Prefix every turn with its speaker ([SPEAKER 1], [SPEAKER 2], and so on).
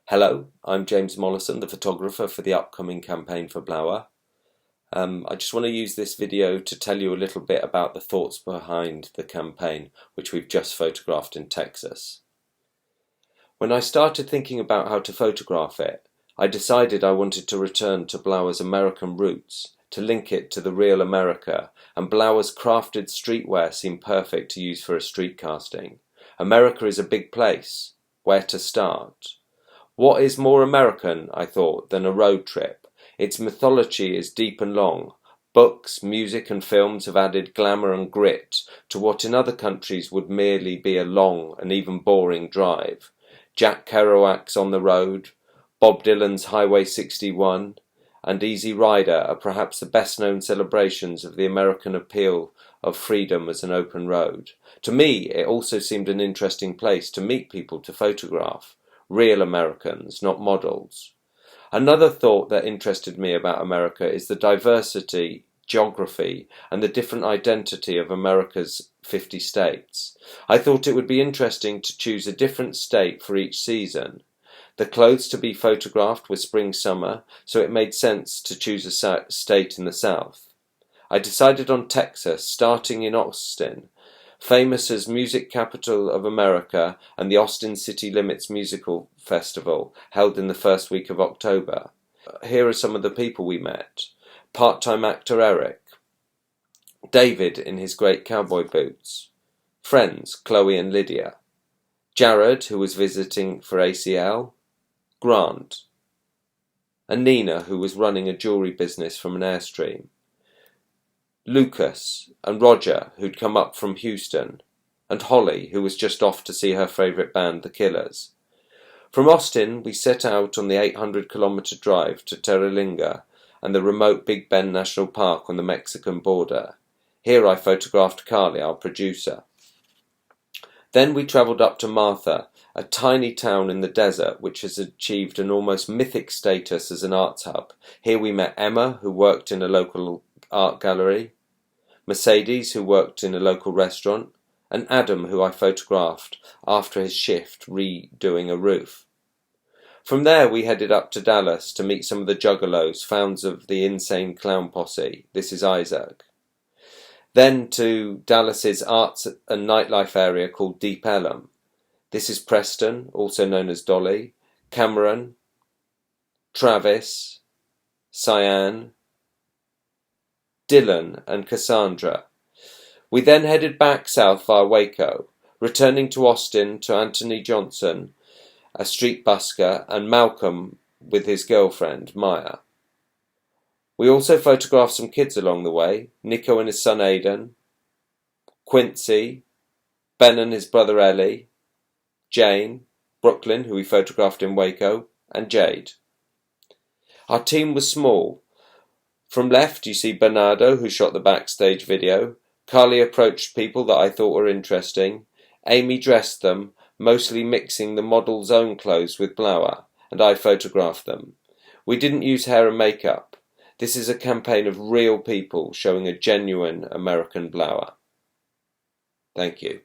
[SPEAKER 1] Hello, I'm James Mollison, the photographer for the upcoming campaign for Blauer. I just want to use this video to tell you a little bit about the thoughts behind the campaign, which we've just photographed in Texas. When I started thinking about how to photograph it, I decided I wanted to return to Blauer's American roots, to link it to the real America, and Blauer's crafted streetwear seemed perfect to use for a street casting. America is a big place. Where to start? What is more American, I thought, than a road trip? Its mythology is deep and long. Books, music and films have added glamour and grit to what in other countries would merely be a long and even boring drive. Jack Kerouac's On the Road, Bob Dylan's Highway 61, and Easy Rider are perhaps the best-known celebrations of the American appeal of freedom as an open road. To me, it also seemed an interesting place to meet people to photograph. Real Americans, not models. Another thought that interested me about America is the diversity, geography, and the different identity of America's 50 states. I thought it would be interesting to choose a different state for each season. The clothes to be photographed were spring-summer, so it made sense to choose a state in the South. I decided on Texas, starting in Austin. Famous as music capital of America and the Austin City Limits Musical Festival held in the first week of October. Here are some of the people we met. Part-time actor Eric. David in his great cowboy boots. Friends Chloe and Lydia. Jared, who was visiting for ACL. Grant. And Nina, who was running a jewelry business from an Airstream. Lucas and Roger, who'd come up from Houston, and Holly, who was just off to see her favourite band, The Killers. From Austin, we set out on the 800-kilometre drive to Terralinga and the remote Big Bend National Park on the Mexican border. Here I photographed Carly, our producer. Then we travelled up to Martha, a tiny town in the desert which has achieved an almost mythic status as an arts hub. Here we met Emma, who worked in a local art gallery, Mercedes, who worked in a local restaurant, and Adam, who I photographed after his shift redoing a roof. From there we headed up to Dallas to meet some of the juggalos, founds of the insane clown posse. This is Isaac. Then to Dallas's arts and nightlife area called Deep Ellum. This is Preston, also known as Dolly, Cameron, Travis, Cyan, Dylan and Cassandra. We then headed back south via Waco, returning to Austin to Anthony Johnson, a street busker, and Malcolm with his girlfriend, Maya. We also photographed some kids along the way, Nico and his son Aidan, Quincy, Ben and his brother Ellie, Jane, Brooklyn, who we photographed in Waco, and Jade. Our team was small. From left you see Bernardo, who shot the backstage video. Carly approached people that I thought were interesting. Amy dressed them, mostly mixing the model's own clothes with Blauer, and I photographed them. We didn't use hair and makeup. This is a campaign of real people showing a genuine American Blauer. Thank you.